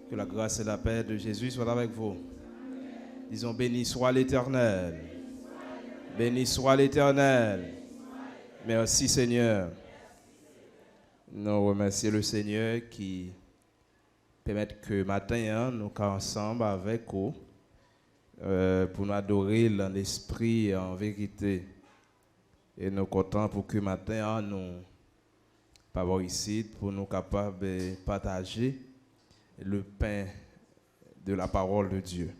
Que la grâce et la paix de Jésus soient avec vous. Disons, béni soit l'Éternel. Béni soit l'Éternel. Merci Seigneur. Nous remercions le Seigneur qui permet que matin, nous sommes ensemble avec vous pour nous adorer en esprit et en vérité. Et nous sommes contents pour que matin, nous parlons ici pour nous capables de partager le pain de la parole de Dieu.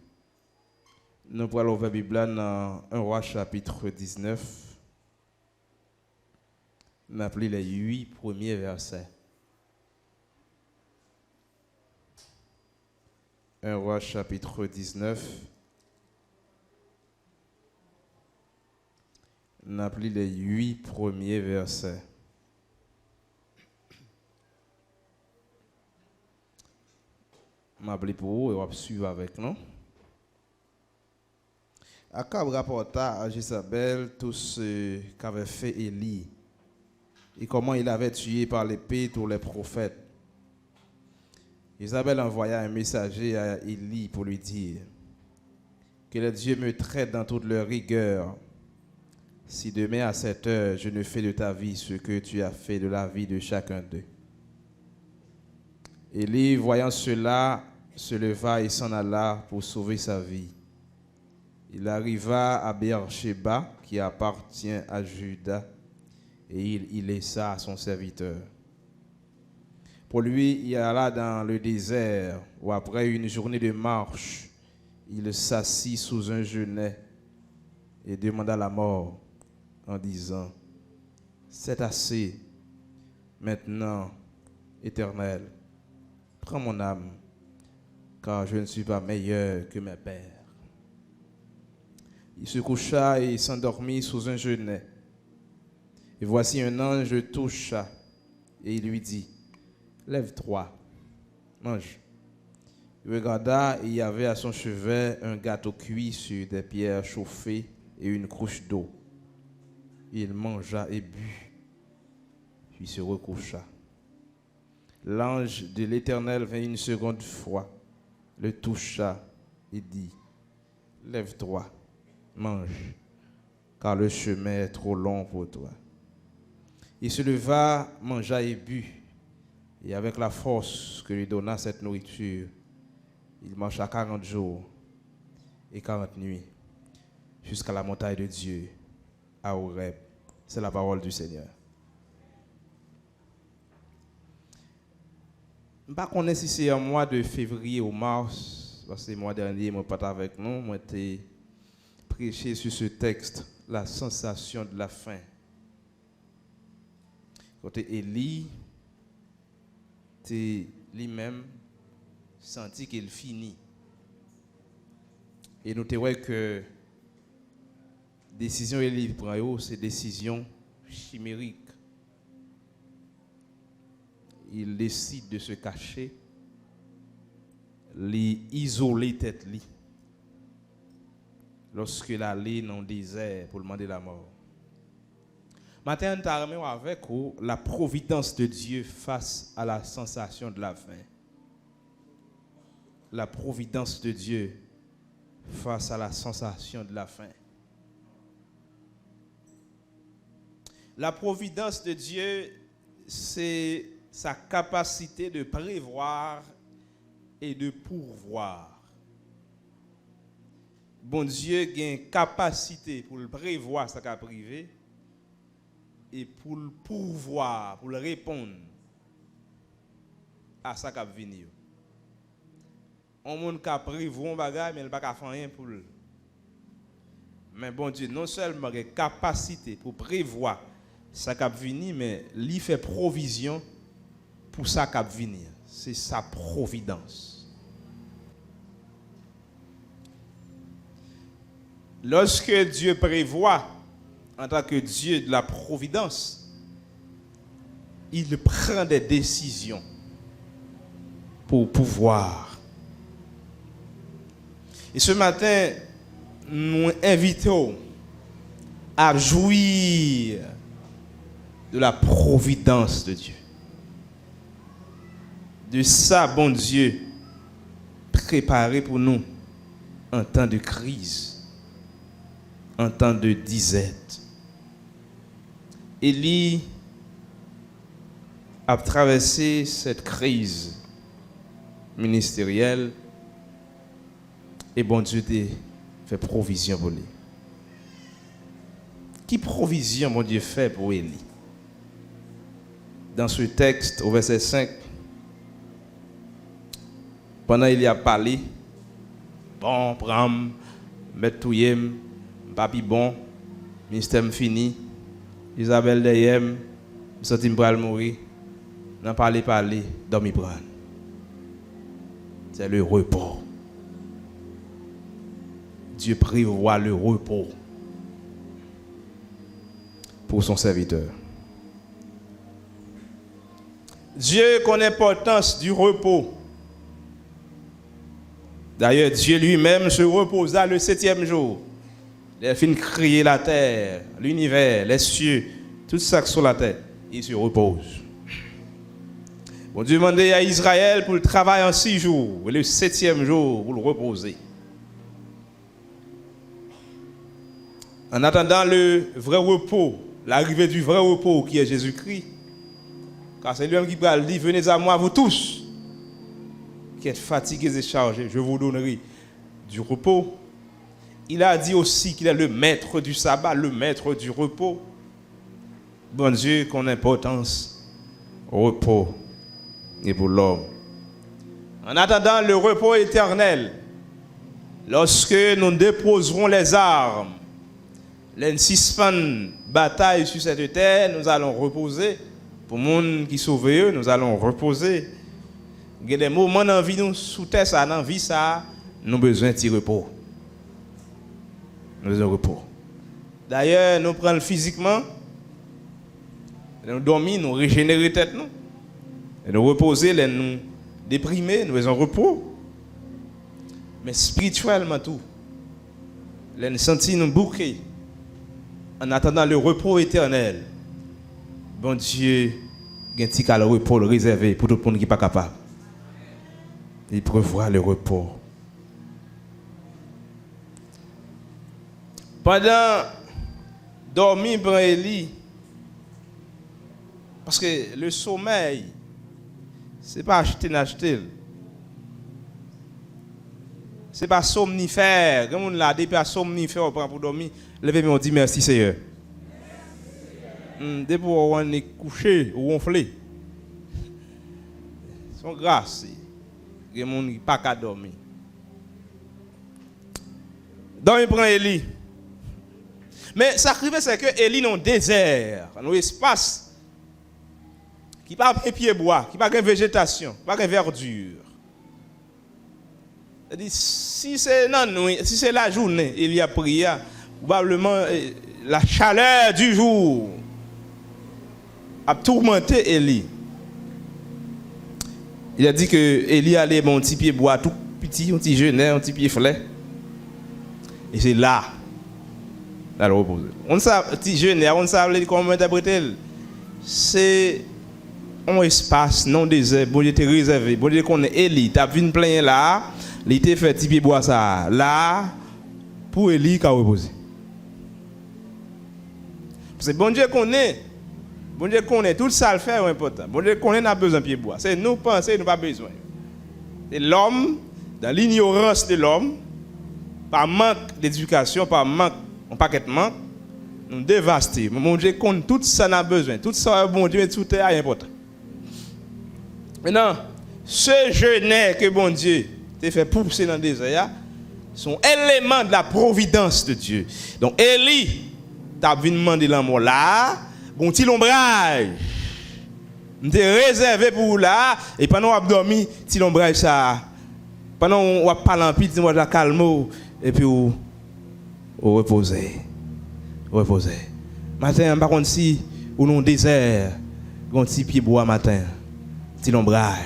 Nous pourrons ouvrir la Bible dans 1 Roi chapitre 19. Nous appelons les 8 premiers versets. 1 Roi chapitre 19. Nous appelons les 8 premiers versets. Je vais pour vous et on va suivre avec nous. Akab rapporta à Jézabel tout ce qu'avait fait Élie et comment il avait tué par l'épée tous les prophètes. Jézabel envoya un messager à Élie pour lui dire que les dieux me traitent dans toute leur rigueur si demain à 7 heures je ne fais de ta vie ce que tu as fait de la vie de chacun d'eux. Élie, voyant cela, se leva et s'en alla pour sauver sa vie. Il arriva à Beersheba, qui appartient à Juda, et il y laissa son serviteur. Pour lui, il alla dans le désert, où après une journée de marche, il s'assit sous un genêt et demanda la mort en disant, « C'est assez, maintenant, Éternel, prends mon âme, car je ne suis pas meilleur que mes pères. » Il se coucha et s'endormit sous un genêt. Et voici un ange le toucha et il lui dit, « Lève-toi, mange. » Il regarda et il y avait à son chevet un gâteau cuit sur des pierres chauffées et une couche d'eau. Il mangea et but, puis se recoucha. L'ange de l'Éternel vint une seconde fois, le toucha et dit, « Lève-toi, mange, car le chemin est trop long pour toi. » Il se leva, mangea et but, et avec la force que lui donna cette nourriture, il marcha 40 jours et 40 nuits jusqu'à la montagne de Dieu, à Horeb. C'est la parole du Seigneur. Je ne sais pas si c'est un mois de février ou mars, parce que le mois dernier, je n'étais pas avec nous, moi j'étais prêché sur ce texte, la sensation de la faim. Côté Élie, lui-même senti qu'il finit. Et nous voyons que décision Élie prend, c'est décision chimérique. Il décide de se cacher, l'isoler tête li. Lorsque il allait dans le désert pour demander la mort. Maintenant, nous avons avec vous la providence de Dieu face à la sensation de la faim. La providence de Dieu face à la sensation de la faim. La providence de Dieu, c'est sa capacité de prévoir et de pourvoir. Bon Dieu a une capacité pour le prévoir ce qu'il a privé et pour le pourvoir, pour le répondre à ce qui a venu. On monde qui a prévu un bagage mais il n'a pas faire rien pour lui. Mais bon Dieu non seulement a une capacité pour prévoir ce qui a venu mais il fait provision pour ça qui va venir. C'est sa providence. Lorsque Dieu prévoit, en tant que Dieu de la providence, il prend des décisions pour pouvoir. Et ce matin, nous invitons à jouir de la providence de Dieu. De ça, bon Dieu, préparé pour nous en temps de crise, en temps de disette. Élie a traversé cette crise ministérielle et bon Dieu a fait provision pour lui. Qui provision mon Dieu fait pour Élie? Dans ce texte, au verset 5, pendant qu'il a parlé, bon, pram, mettre tout yem, papi bon, ministère fini, Isabelle deyem, senti m'pral mourir, n'en parler, dormi prendre. C'est le repos. Dieu prévoit le repos pour son serviteur. Dieu connaît l'importance du repos. D'ailleurs, Dieu lui-même se reposa le 7e jour. Il a fini de créer la terre, l'univers, les cieux, tout ça sur la terre. Il se repose. Bon Dieu demandait à Israël pour le travail en 6 jours, et le 7e jour pour le reposer. En attendant le vrai repos, l'arrivée du vrai repos qui est Jésus-Christ, car c'est lui-même qui va dire, venez à moi, vous tous, qui êtes fatigués et chargés, je vous donnerai du repos. Il a dit aussi qu'il est le maître du sabbat, le maître du repos. Bon Dieu, qu'on importance au repos et pour l'homme. En attendant le repos éternel, lorsque nous déposerons les armes, les suspend bataille sur cette terre, nous allons reposer. Pour les gens qui sauvent, nous allons reposer. Il y a des moments dans la vie, nous sous terre, dans la vie, nous avons besoin de repos. Nous avons repos. D'ailleurs, nous prenons physiquement, nous dormons, nous régénérons tête, nous reposer, nous déprimer, nous avons repos. Mais spirituellement, tout, nous sentons nous bouquer en attendant le repos éternel. Bon Dieu, il y a un repos réservé pour tout le monde qui n'est pas capable. Il prévoit le repos. Pendant dormir pour Élie, parce que le sommeil, ce n'est pas acheter, n'acheter. Ce n'est pas somnifère. Quand on l'a dit, pas somnifère, on prend pour dormir. Levez-moi, on dit merci Seigneur. Dès pour on est couché ou ronflé. Son grâce. Il y a des gens qui n'ont pas qu'à dormir. Donc il prend Élie. Mais ça arrive, c'est que Élie dans le désert, dans l'espace, qui n'a pas de pied bois, qui n'a pas de végétation, qui n'a pas de verdure. C'est-à-dire, si c'est la nuit, si c'est la journée, il y a prié, probablement la chaleur du jour a tourmenté Élie. Il a dit que Élie allait mon petit pied bois tout petit, un petit genet, un petit pied frais. Et c'est là, le reposer. On sait, petit genet, on sait comment interpréter. C'est un espace non désert, bon Dieu te réservé, bon Dieu qu'on est Élie, t'as vu une plein là, il était fait petit pied bois ça, là, pour Élie qui a reposé. C'est bon Dieu qu'on est. Bon Dieu connaît tout ça le fait important. Bon Dieu connaît n'a besoin de pied bois. C'est nous penser nous pas besoin. C'est l'homme dans l'ignorance de l'homme, par manque d'éducation, par manque un paquet de manque, nous dévaster. Bon Dieu connaît tout ça n'a besoin. Tout ça bon Dieu tout est important. Maintenant, ce jeûne que bon Dieu t'a fait pousser dans le désert sont éléments de la providence de Dieu. Donc Élie t'a venu demander l'amour là. Bon petit ombrage. M'était réservé pour là et pendant on dormi petit ombrage ça. Pendant on parle en pile, on va calmer et puis on reposer. Reposer. Matin par contre si ou non désert, un petit pied bois matin, petit ombrage.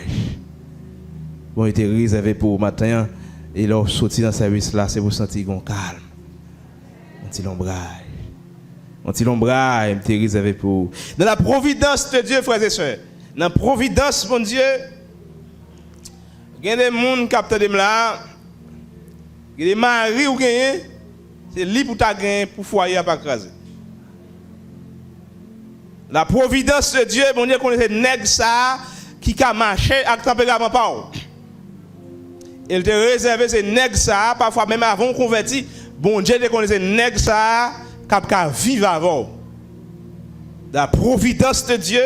Bon était réservé pour matin et là sorti dans service là, c'est pour sentir qu'on calme. Un petit ombrage. On dit l'ombrage est réservé pour. Dans la providence de Dieu, frères et sœurs, dans la providence, mon Dieu, Il y a des gens qui captent dem là. Il y a des maris ou gagné, c'est lui pour ta gagner pour foyer à pas craser. La providence de Dieu, bon Dieu connaît nèg ça qui a marché avec tempérament pas. Il te réservé ces nèg ça parfois même avant converti, bon Dieu te connaît nèg ça qui a vivre avant. La providence de Dieu,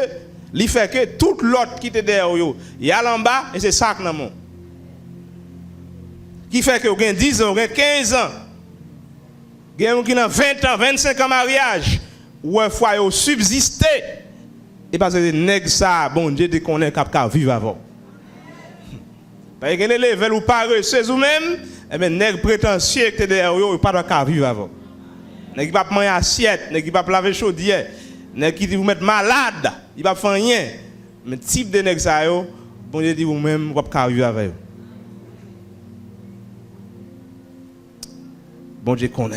il fait que tout l'autre qui était derrière yo, il y a en bas et c'est ça que nan. Qui fait que vous avez 10 ans, vous avez 15 ans, vous avez 20 ans, 25 ans mariage, ou un foyer subsisté, et parce que les nègres ça, bon Dieu te connaît qu'à vivre avant. Parce que les level ou paresseux ou même, et bien nègres prétentieux qui derrière eux, pas qu'à vivre avant. Nègres qui pas manger assiette, nègres qui pas laver chaudière, nègres qui vous mettre malade, il pas faire rien. Mais type de nègres ça yo, bon Dieu dit vous même pas qu'à vivre avec eux. Bon Dieu connaît.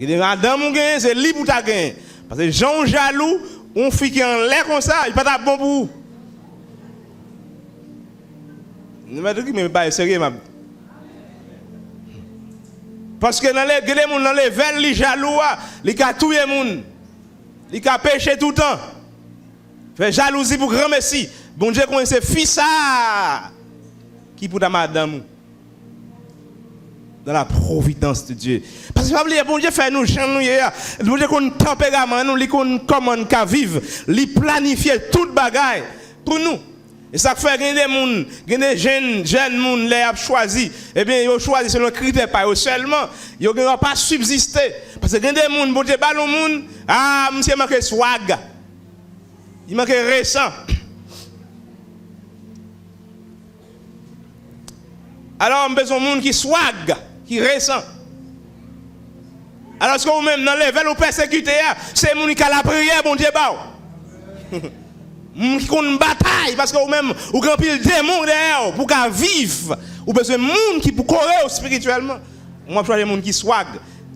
Il y a des madame c'est libre pour ta gain. Parce que Jean jaloux, on fait qui en l'air comme ça, il pas ta bon pour vous. Ne me pas sérieux ma. Parce que dans les veines les jaloux, les ka touyer moun. Les ka pécher tout le temps. Fait jalousie pour grand messie. Bon Dieu connaît c'est fils ça qui pour ta madame. Dans la providence de Dieu. Parce que bon Dieu fait nous changer, bon Dieu qu'on tempérament nous, li qu'on comment qu'à vivre, li planifier toute bagaille pour nous. Et ça fait gagner des jeunes moun les a choisi, eh bien ils ont choisi selon critères pas seulement, ils n'ont pas subsisté parce que des moun bon Dieu ballon moun, ah monsieur manque swag. Il manque récent. Alors on besoin de monde qui swag, qui récent. Alors que vous-même dans les veulent persécuter, c'est moun qui a la prière, bon Dieu bao. Moun qui a une bataille parce que vous-même vous grand pile démon derrière pour qu'à vivre. Vous besoin de monde qui pour courir spirituellement. Moi je choisis monde qui swag,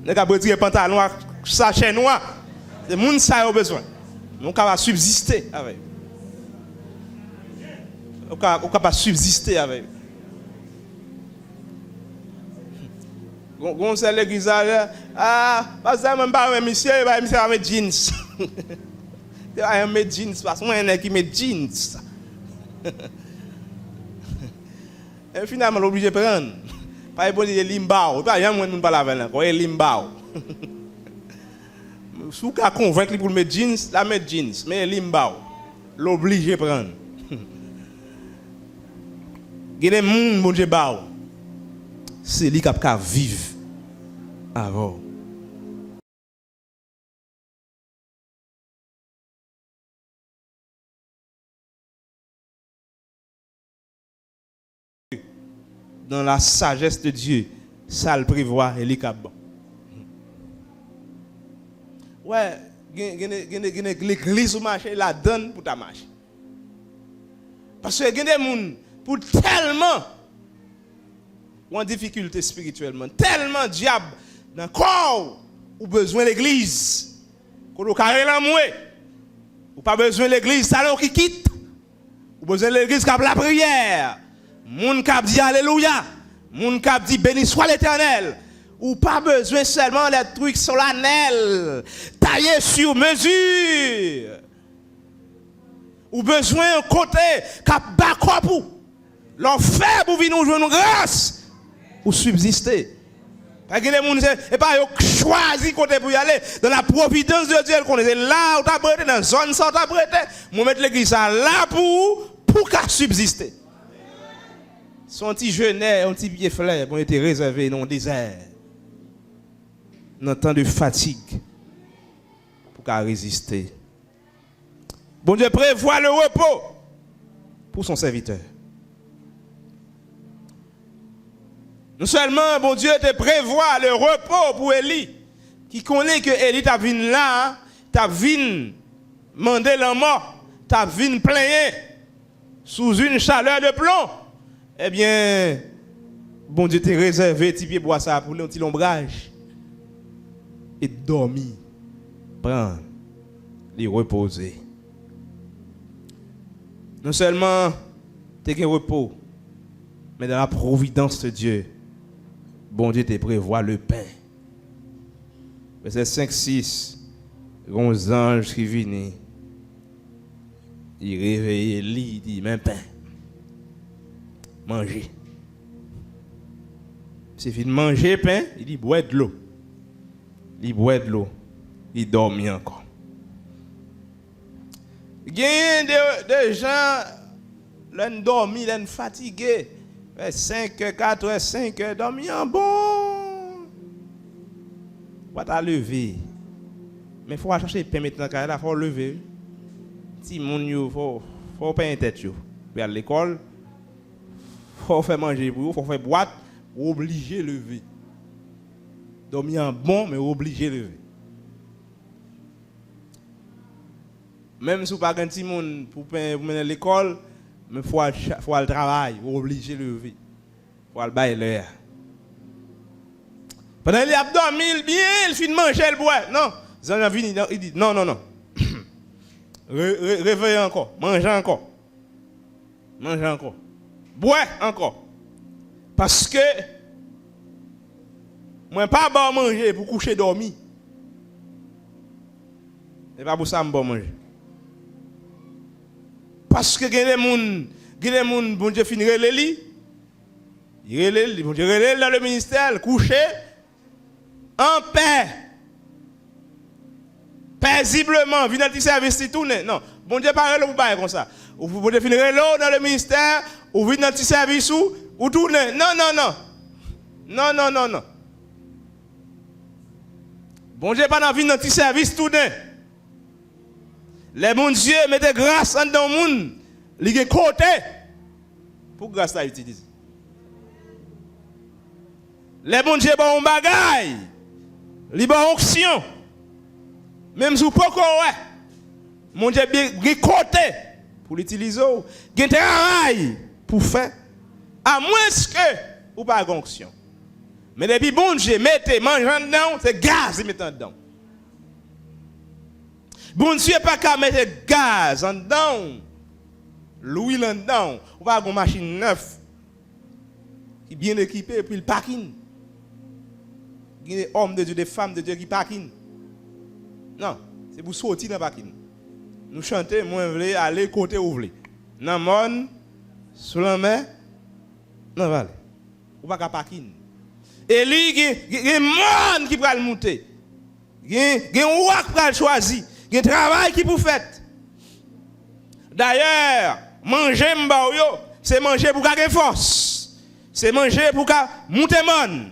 les gars retirer pantalon, sachet noir. C'est monde ça au besoin. On va subsister avec. On va subsister avec. Gon c'est l'église ah parce que même pas monsieur va mettre jeans. Il va mettre jeans parce que moi un qui met jeans. Et finalement l'obligé prendre. Pas bon dire limbao, pas rien monde pas laver là, quoi limbao. Sou ka convaincre pour mettre jeans, la mettre jeans, mais limbao. L'obligé prendre. Gene moun bon Dieu bao. C'est lui qui a vivre avant. Dans la sagesse de Dieu, ça le prévoit et l'écap. Ouais, l'église au marché la donne pour ta marche. Parce que il y a des gens pour tellement en difficulté spirituellement, tellement diable dans le corps, ou besoin de l'église. Quand on carré l'amour, ou pas besoin de l'église, ça qui quitte. Ou besoin de l'église qui a la prière. Moun qui dit alléluia. Moun qui dit béni soit l'Éternel. Ou pas besoin seulement des trucs solennels, taillés sur mesure. Ou besoin d'un côté qui a bas pour l'enfer pour venir nous jouer une grâce. Pour subsister. Parce que les gens et pas choisi côté pour y aller dans la providence de Dieu qu'on est là où t'as prêté dans zone ça t'as prêté moi mettre l'église là pour qu'à subsister. Son petit genet, un petit pied flair pour être réservé dans le désert. Dans temps de fatigue pour qu'à résister. Bon Dieu prévoit le repos pour son serviteur. Non seulement, bon Dieu te prévoit le repos pour Élie, qui connaît que Élie t'a venu là, t'a venu demander la mort, t'a venu plaigner sous une chaleur de plomb. Eh bien, bon Dieu t'a réservé petit pied bois ça pour un petit ombrage et dormir, prendre, les reposer. Non seulement tu as un repos. Mais dans la providence de Dieu, bon Dieu te prévoit le pain. Verset 5-6, un ange qui vient, il réveille, il dit, mais pain, manger. C'est fini de manger pain, il dit, bois de l'eau. Il boit de l'eau, il dormit encore. Il y a des gens, ils dorment, ils sont fatigués. 5 heures, 4 heures, 5 heures, dormir bon. On va lever. Mais il faut chercher pain maintenant, il faut lever. Si mon il faut pain tête. Il faut aller à l'école, il faut faire manger pour vous, il faut faire boîte, obligé de lever. Dormir bon, mais obligé de lever. Même si vous n'avez pas de monde pour mener à l'école, mais il faut aller travailler, obligé de lever. Il faut aller bailler l'air. Pendant qu'il a dormi, il finit de manger, il boit. Non, il dit non. Réveillez encore, mangez encore. Mangez encore. Bois encore. Parce que moi, pas bon manger pour coucher dormir. Et pas pour ça, je bon manger. Parce que il y a des gens, bon Dieu finit de lire. Bon Dieu relève dans le ministère, coucher en paix. Paisiblement, venir dans le service, tourner. Non, bon Dieu parle ou pas comme ça. Bon Dieu finit dans le ministère, ou venir dans le service ou tourner. Non. Bon Dieu pas dans le service tourner. Les bon Dieu mettez grâce dans le monde, il y a côté pour grâce à utiliser. Les bon Dieu bon bagaille, li bon onction. Même si vous pouvez mon Dieu bien côté pour l'utiliser, il travail pour faire à moins que ou pas onction. Mais depuis bon Dieu mettez mangeant dedans, c'est gaz il mettant dedans. Bon Dieu pas qu'à mettre gaz en dedans, l'huile en dedans, ou pas une machine neuve qui est bien équipée et puis le parking. Il y a des hommes de Dieu, des femmes de Dieu qui parking. Non, c'est pour sortir dans le parking. Nous chantons, moi je veux aller côté où vous voulez. Dans le monde, sous la mer, non, voilà. Ou pas qu'à parking. Et lui, il y a un monde qui va le monter. Il y a un roi qui va le choisir. Il y a un travail qui vous fait. D'ailleurs, manger c'est manger pour gagner force. C'est manger pour monter monde.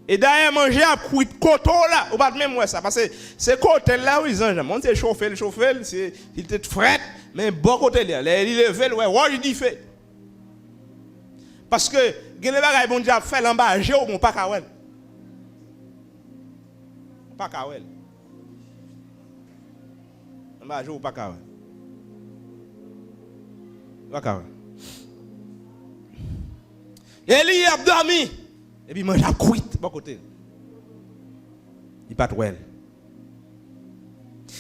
Et d'ailleurs, manger à coup de coton là, ou pas même ça. Parce que c'est côté là où ils ont. On s'est chauffé, il était frais, mais bon côté là. Il est levé, il dit fait. Parce que, il y a des bagages bon Dieu a fait l'embâcher ou pas kawel. Pas kawel. L'embâcher ou pas kawel. Pas kawel. Eli a dormi. Et puis mange à cuite bon côté. Il pas trouvé.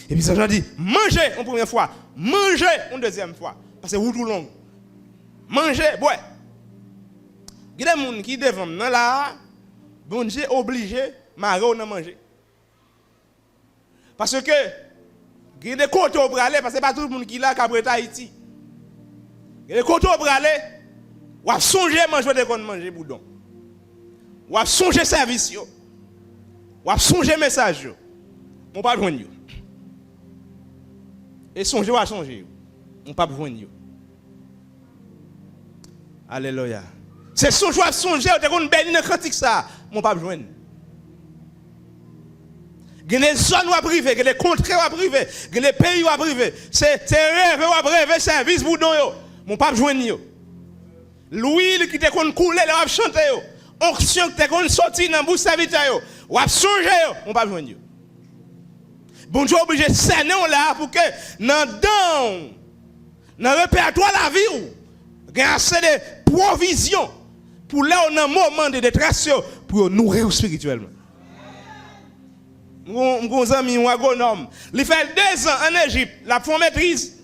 Et puis ça Jean dit mangez une première fois, mangez une deuxième fois parce que vous tout long. Mangez, bois. Il y a des gens qui devant là, bon Dieu obligé maro de manger. Parce que il y a des côtés au bralé parce que pas tout le monde qui là qui a Haïti. Il y a des côtés au bralé, ou a songer manger des qu'on manger boudon. Ou a songer service yo. Ou a songer message yo. On pas joindre yo. Et songer ou a songer. On pas joindre yo. Alléluia. C'est son choix de songer, ou te kon béni dans cantique ça, mon pas joindre. Il y a des zones ou à privé, il y a des contrées ou à privé, il y a des pays ou à privé. C'est rêve ou à privé, service pour nous yo. Mon pas joindre yo. L'huile qui te kon couler, là chanter yo. Onction qui te kon sortir dans bouche serviteur yo. Ou à songer yo, mon pas joindre yo. Bon Dieu obligé de saigner là pour que dans le répertoire la vie ou il y a assez de provisions pour là on a un moment de détresse pour nous nourrir spirituellement. Mon ami un agronome, il fait 2 ans en Égypte, la fond maîtrise.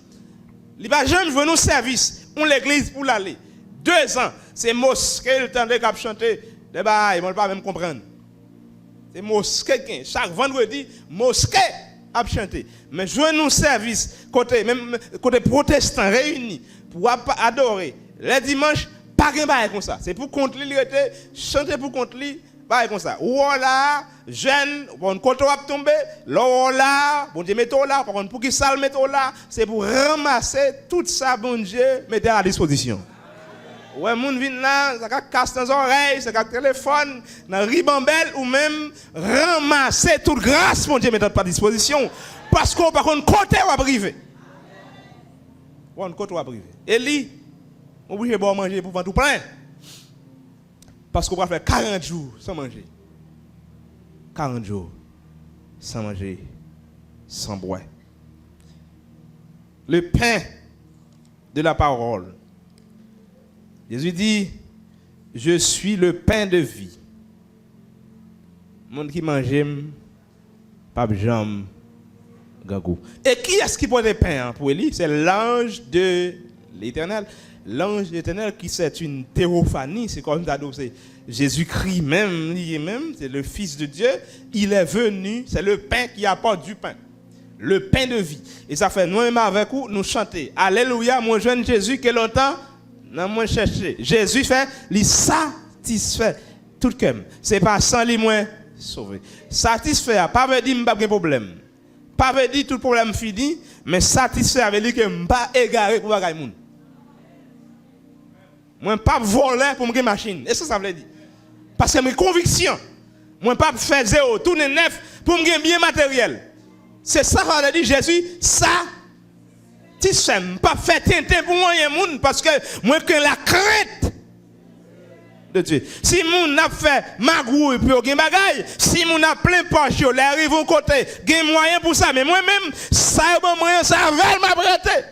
Il va jamais venir au service. On l'église pour l'aller. 2 ans, c'est mosquée le temps de cap chanter. Des bails, on ne pas même comprendre. C'est mosquée chaque vendredi, mosquée a chanter. Mais jouer nous service côté même côté protestant réunis pour adorer. Les dimanches pas rien bail comme ça. C'est pour contre lui chanter pour contre lui bail comme ça. Ou là jeune bon côté va tomber, là bon Dieu mettons là par contre pour qui ça le mettre là, c'est pour ramasser tout ça bon Dieu mettre à disposition. Ouais, moun vin là, ça ka casse dans les oreilles, ça ka téléphone, dans ribambelle ou même ramasser toute grâce, mon Dieu, mettre à disposition. Parce qu'on par contre, côté ou à privé. Côté ou à privé. Et lui, on obligé de manger pour vendre tout plein. Parce qu'on va faire 40 jours sans manger. 40 jours sans manger, sans boire. Le pain de la parole. Jésus dit, je suis le pain de vie. Monde qui mange, pas de jambes, gangou. Et qui est-ce qui porte le pain pour lui? C'est l'ange de l'Éternel. L'ange de l'Éternel qui c'est une théophanie, c'est comme d'adopter Jésus-Christ même, lui-même, c'est le Fils de Dieu. Il est venu, c'est le pain qui apporte du pain. Le pain de vie. Et ça fait nous-mêmes avec vous, nous chanter. Alléluia, mon jeune Jésus, que longtemps non, moi chercher. Jésus fait, il satisfait tout le cœur. C'est pas sans lui moins sauvé. Satisfait, pas veut dire pas de problème. Pas veut dire tout problème fini, mais satisfait veut dire que m'pas égaré pour bagay moun. Moi pas voler pour me machine. Et ça veut dire. Parce que mes convictions, moi pas faire zéro, tourner neuf pour me bien matériel. C'est ça qu'on a dit Jésus, ça tu sais, pas faire tenter pour moi parce que moi que la crainte de Dieu. Si moun n'a fait magou et puis aucun bagaille, si moun n'a plein poche, les arrive au côté, gain moyen pour ça mais moi même ça bon moyen ça veut m'a prêter.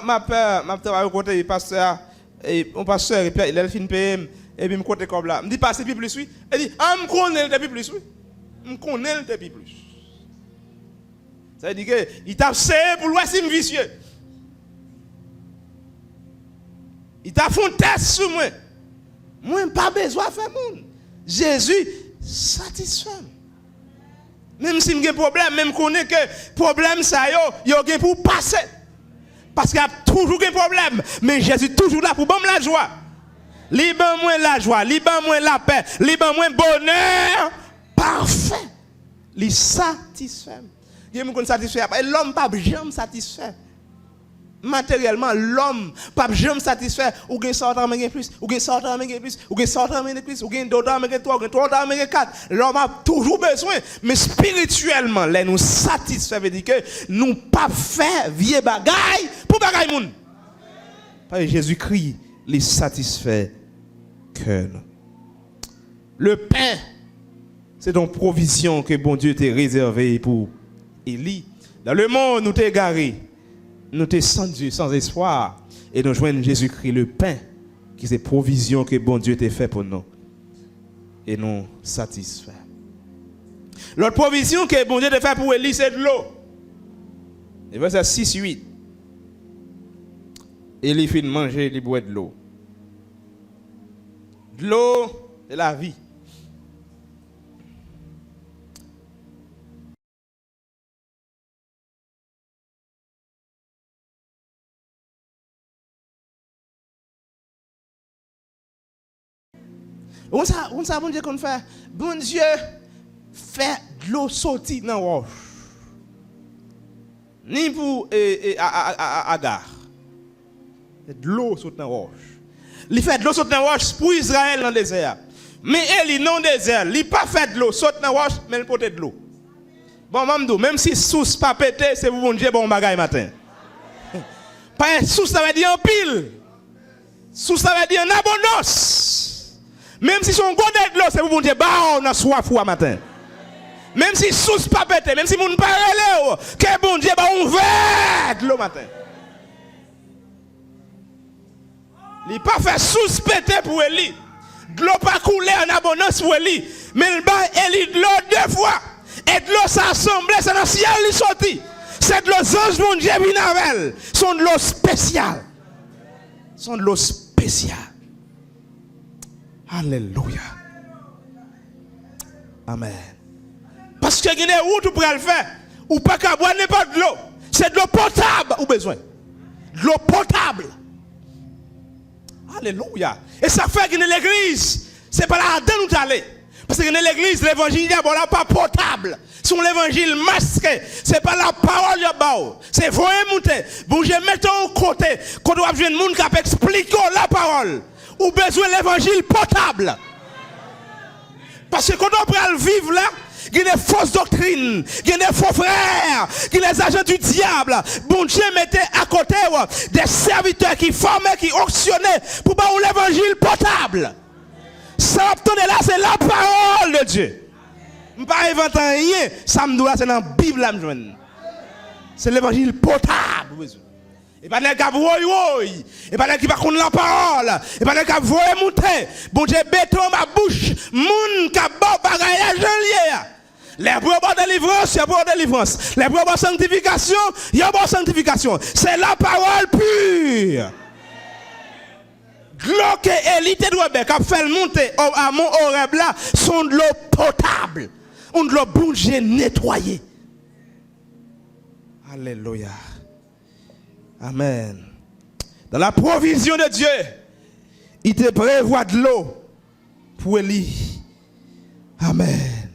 Ma père m'a travaillé au côté pasteur et mon pasteur et puis il a fin PM et puis me côté comme là. Me dit passer plus oui. Il dit me connaît depuis plus oui. Me connaît depuis plus. Ça veut dire qu'il t'a essayé pour l'ouest vicieux. Il t'a fait un test sur moi. Moi, pas besoin de faire monde. Jésus satisfait. Même si j'ai un problème, même connaît que le problème, ça y a pour passer. Parce qu'il y a toujours un problème. Mais Jésus est toujours là pour donner la joie. Libre moi la joie, libre moi la paix, libre moi bonheur parfait. Il satisfait. Il me satisfait. L'homme pas jamais satisfait. Matériellement, l'homme pas jamais satisfait. Ou gain sortant mais plus, ou gain sortant mais plus, ou gain sortant mais plus, ou gain d'autant mais 3, ou gain 3 mais 4. L'homme a toujours besoin, mais spirituellement, là nous satisfait veut dire que nous pas faire vieux bagaille pour bagaille moun. Parce que Jésus-Christ les satisfait cœur. Le pain c'est une provision que bon Dieu t'a réservé pour Élie. Dans le monde, nous t'es égarés, nous t'es sans Dieu, sans espoir, et nous joignons Jésus-Christ, le pain, qui est provision que bon Dieu t'a fait pour nous, et nous satisfait. L'autre provision que bon Dieu t'a fait pour Élie, c'est de l'eau. Et verset 6-8. Élie finit de manger, il boit de l'eau. De l'eau, c'est la vie. On ça, bon Dieu qu'on fait. Bon Dieu fait de l'eau sortir dans la roche. Ni pour Agar. De l'eau sortir dans la roche. Il fait de l'eau sortir dans la roche pour Israël dans le désert. Mais il non désert, il pas fait de l'eau sortir dans la roche, mais il porte de l'eau. Bon, mamdou, même si sous pas pété, c'est pour bon Dieu bon bagaille matin. Pas sous ça veut dire en pile. Sous ça veut dire en abondance. Même si son godet de l'eau, c'est pour bon Dieu, bah on a soif ou matin. Même si sous pas pété, même si mon pas relé, que bon Dieu, bah on verre de l'eau matin. Il pas fait sous pété pour Élie. De l'eau pas couler en abondance pour Élie. Mais il bat Élie de l'eau 2 fois. Et de l'eau s'assemble, c'est dans le ciel, il sorti. C'est de l'eau ange mon Dieu vinavel. Sont de l'eau spéciale. Sont de l'eau spéciale. Alléluia. Amen. Parce que vous avez où tu pourrais le faire. Ou pas qu'à boire n'importe de l'eau. C'est de l'eau potable. Ou besoin. De l'eau potable. Alléluia. Et ça fait que l'église, c'est pas là-dedans nous allons. Parce que dans l'église, l'évangile n'est pas potable. C'est l'évangile masqué. C'est pas la parole de Dieu. C'est vrai monter. Bon, je mets au côté. Quand on a besoin de monde qui explique la parole. Ou besoin de l'évangile potable. Parce que quand on peut vivre là, il y a des fausses doctrines, il y a des faux frères, il y a des agents du diable. Bon Dieu mettait à côté des serviteurs qui formaient, qui auctionnaient pour avoir l'évangile potable. Ça, là, c'est la parole de Dieu. Je ne vais pas inventer rien. Ça me doit, c'est dans la Bible. C'est l'évangile potable. Et pas les gars voyez, et pas les qui va connaître la parole, et pas les gars voyez monter. Bon Dieu béton ma bouche, moun ka bon bagay janvier. Les pour délivrance, il y a pour délivrance. Les pour sanctification, il y a pour sanctification. C'est la parole pure. L'eau que Élie te doit qui a fait monter à mon Horeb là, sont de l'eau potable. On de l'eau bouger nettoyée. Alléluia. Amen. Dans la provision de Dieu, il te prévoit de l'eau pour Élie. Amen.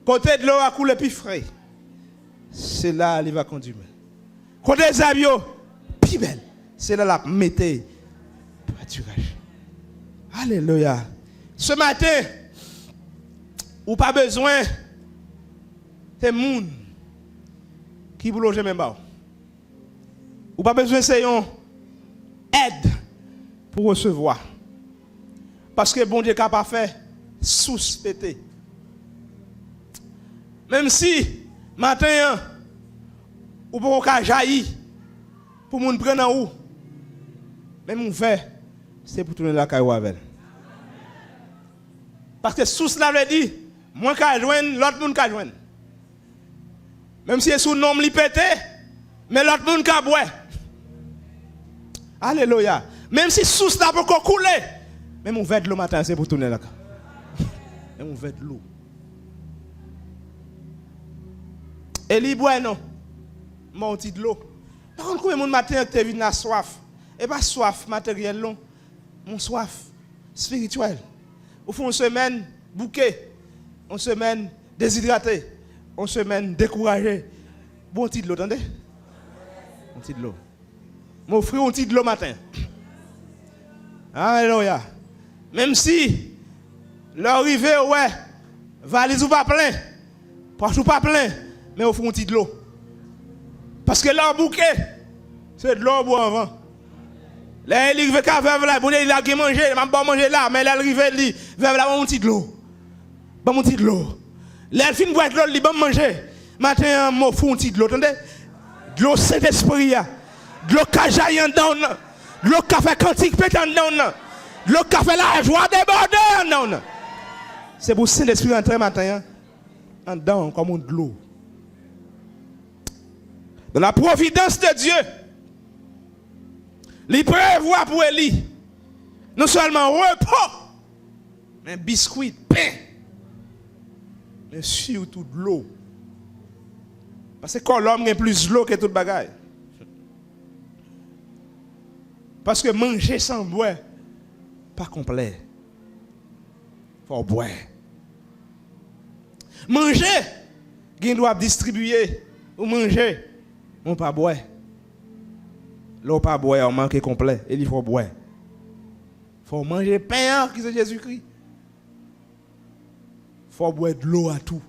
Côté de l'eau a coulé plus frais. C'est là qu'il va conduire. Côté des avions, plus belle. C'est là qu'il mettait pâturage. Alléluia. Ce matin, ou pas besoin de monde qui vous loge même pas. Ou pas besoin de aide pour recevoir. Parce que bon Dieu n'a pas fait sous-péter. Même si, matin, ou pas jaillir pour moun prendre en haut. Même on fait, c'est pour tourner la caillou avec. Parce que sous cela veut dire, moi qu'à joindre, l'autre monde qu'à joindre. Même si c'est sous nom li pété, mais l'autre monde qu'à boire. Alléluia. Même si sous cela peut couler, même on veut de l'eau matin, c'est pour tourner la caillou. Même on veut de l'eau. Et li boit non. Mon petit de l'eau. Par contre, combien de matin que tu vis na soif? Et pas soif matérielle non. Mon soif spirituel. Au fond, une semaine bouquet, une semaine déshydraté, une semaine découragé. Bon petit de l'eau, attendez? Un petit de l'eau. Mon frère, un petit de l'eau matin. Alléluia. Même si l'arrivée, ouais, valise ou pas plein, poche ou pas plein, mais au fond, un petit de l'eau. Parce que leur bouquet, c'est de l'eau pour avant. Là, il arrive qu'à veuve là, il a qui manger, il m'a pas manger là, mais là, il arrive, il veuve là, mon petit de l'eau. Bon, mon petit de l'eau. Là, il finit boire de l'eau, il va manger. Matin, mon fou, un petit de l'eau, attendez? De l'eau, c'est l'esprit, de l'eau qui jaillit en dedans, de l'eau qui fait cantique pétant en dedans, de l'eau qui fait la joie déborder en dedans. C'est pour ça l'esprit entrer matin, en dedans, comme de l'eau. Dans la providence de Dieu, il prévoit pour Élie non seulement repos, mais biscuit, pain, mais surtout de l'eau. Parce que quand l'homme a plus d'eau que tout le bagage. Parce que manger sans boire, pas complet. Il faut boire. Manger, il doit distribuer ou manger, on pas boire. L'eau pas boire, on manque complet. Et il faut boire. Il faut manger pain qui c'est Jésus-Christ. Il faut boire de l'eau à tout.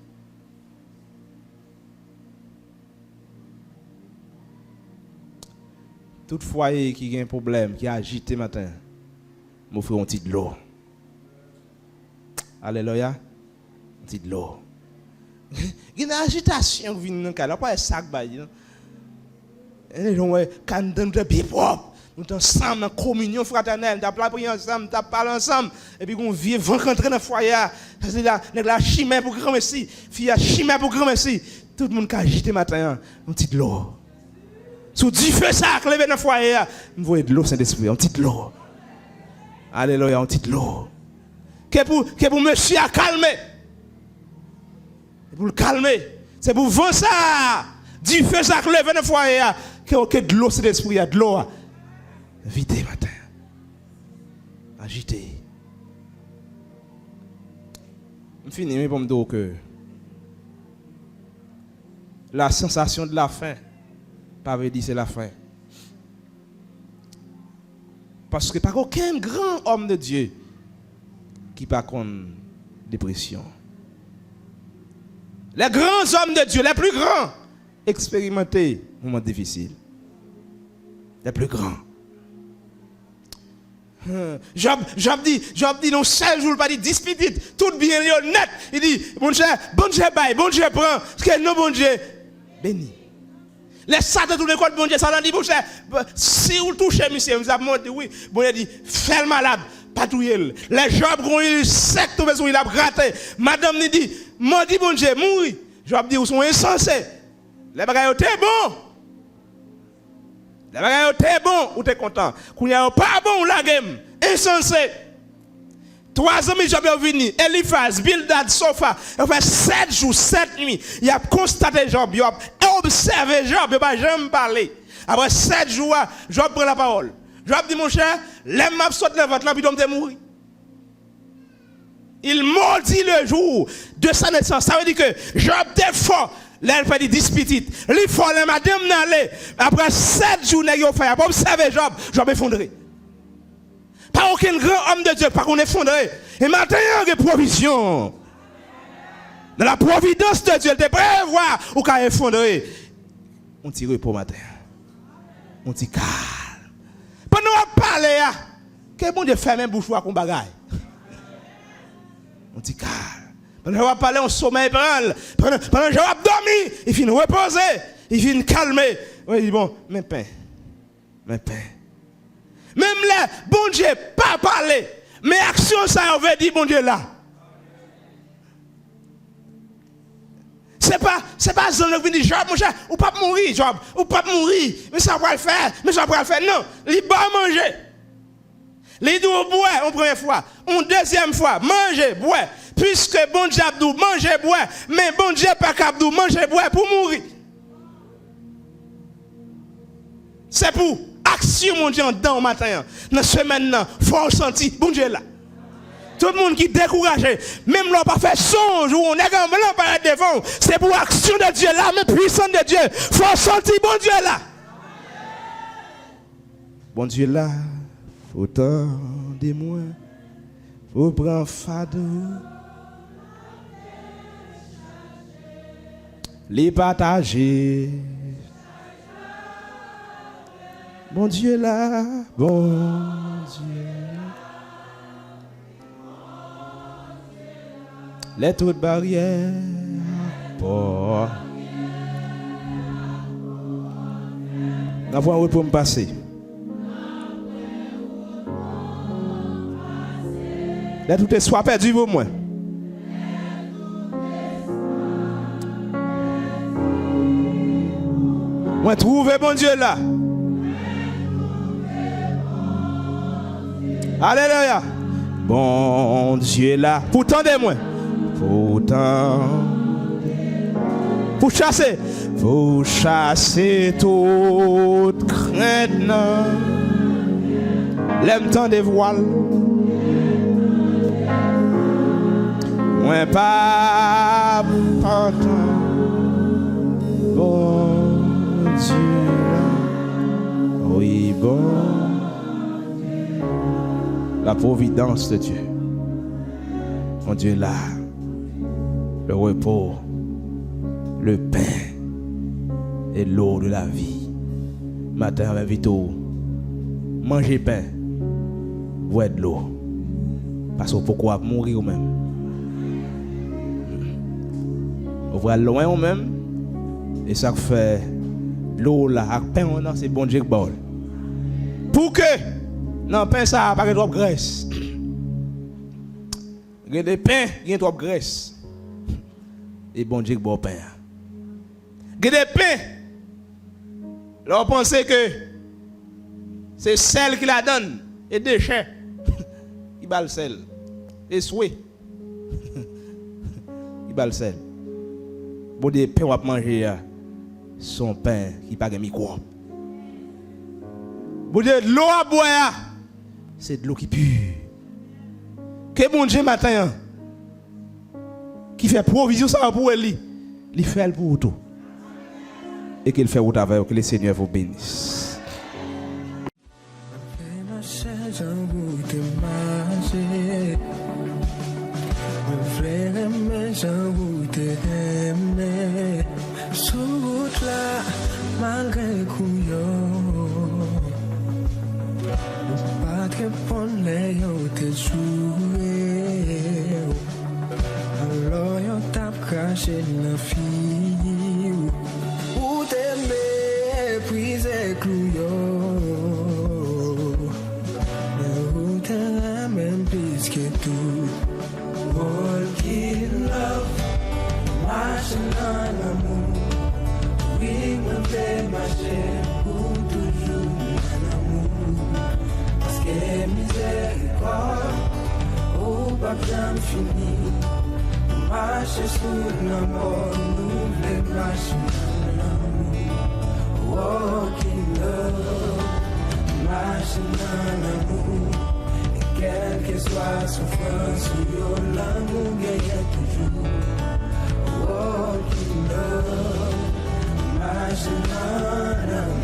Tout foyer qui a un problème, qui a agité matin, m'offre un petit de l'eau. Alléluia. Un petit de l'eau. Il y a une agitation qui vient dans le cas. Là, pas un sac. Les gens, quand nous sommes bien propres, nous sommes ensemble en communion fraternelle, nous avons prié ensemble, nous parlé ensemble, et puis on vient rentrer dans le foyer, c'est la chimère pour grand merci, fille chimère pour grand merci, Tout le monde qui a agité matin, un petit de l'eau. Sous du feu ça, levé dans le foyer, vous voyez de l'eau, Saint-Esprit, un petit de l'eau. Alléluia, un petit de l'eau. Que pour monsieur à calmer. Pour le calmer. C'est pour vendre ça. Du feu ça, levé dans le foyer, que de l'eau, Saint-Esprit, de l'eau. Vite matin. Agité. Je finis, mais pour me dire que la sensation de la faim, pas veut dire c'est la faim. Parce que pas aucun grand homme de Dieu qui pas contre dépression. Les grands hommes de Dieu, les plus grands, expérimentés moments difficiles. Les plus grands. Job dit, non, 16 jours, pas dit 10 petites, tout bien, net. Il dit, bon Dieu baille, bon Dieu prend, parce que non, bon Dieu, béni. Les satans tout l'école, bon Dieu, ça dit, bon Dieu, si vous touchez, monsieur, vous avez dit, oui, bon Dieu dit, fais le malade, patrouille. Les Job, ils sec, tout le il a raté. Madame nous dit, maudit bon Dieu, mourir. Job dit, vous sont insensés. Les bagailles étaient bons. Les bagailles étaient bons, ou t'es content. Quand il n'y a pas bon, la game, insensé. 3 amis, Job est venu, Eliphaz, Bildad, Sofa. Il fait 7 jours, 7 nuits. Il a constaté Job, il a observé Job, il n'a pas jamais parlé. Après 7 jours, Job prend la parole. Job dit, mon cher, l'aime m'a sauté le ventre, là, puis il doit mourir. Il maudit le jour de sa naissance. Ça veut dire que Job était fort. Là, il fait des 10 petites. Il faut la madame n'allait. Après 7 jours, il a fait. Pour observer Job, Job effondré. Pas aucun grand homme de Dieu, pas qu'on effondré. Et maintenant, il y a des provisions. Dans la providence de Dieu, il te prévoit ou qu'à effondrer. On tire pour matin. On tire calme. Pendant qu'on parle, que bon Dieu fait même bouche qu'on bagaille. On tire calme. Pendant qu'on parle, on sommeil pendant que j'ai dormi, il finit reposer, il finit calmer. Il dit bon, mais pain. Même là, bon Dieu, pas parler. Mais action, ça, on veut dire, bon Dieu, là. C'est pas Zone qui dit, Job, mon cher, ou pas mourir, Job, ou pas mourir. Mais ça va le faire, Non, il va manger. Les deux boire, une première fois, une deuxième fois, manger, boire. Puisque bon Dieu abdou, manger, boire. Mais bon Dieu, pas qu'abdou, manger, boire pour mourir. C'est pour action, mon Dieu, dans le matin. Dans ce semaine, il faut sentir, bon Dieu là. Tout le monde qui est découragé, même l'on pas fait songe ou on est comme l'on pas devant, c'est pour action de Dieu là, mais puissance de Dieu. Il faut sentir, bon Dieu là. Bon Dieu là, faut des moi, faut prendre fado. Les partager. Bon Dieu là, bon Dieu. Les toutes barrières, pour. N'avons pour me passer. Les toutes soient perdues pour moi. Moi trouver bon Dieu là. Alléluia. Bon Dieu là. Pourtant de moi. Pourtant. Pour chasser. Pour chasser toute crainte. L'aime temps des voiles. Moi pas pantant. Bon Dieu. Oui, bon. La providence de Dieu. Mon Dieu là. Le repos. Le pain. Et l'eau de la vie. Matin avec Vito. Manger pain. Boire de l'eau. Parce que pourquoi mourir ou même. On va loin ou même. Et ça fait l'eau là. Avec pain c'est bon Dieu qui bol. Pour que. Non, pain ça, pas trop de graisse. Il y a des pains, il y a trop de graisse. Et bon Dieu, bon pain. Il y a des pains. Leur pensez que c'est celle qui la donne. Et déchets. Il bat le sel. Et souhait. Il bat le sel. Bon, des pains à manger, son pain qui n'a pas de micro. Bon, de l'eau à boire, c'est de l'eau qui pue. Que bon Dieu matin, qui fait provision ça pour lui, il fait pour tout. Et qu'il fait au travail, que le Seigneur vous bénisse. Quelle que soit la souffrance, l'amour gagne toujours. Walk in love, marching on.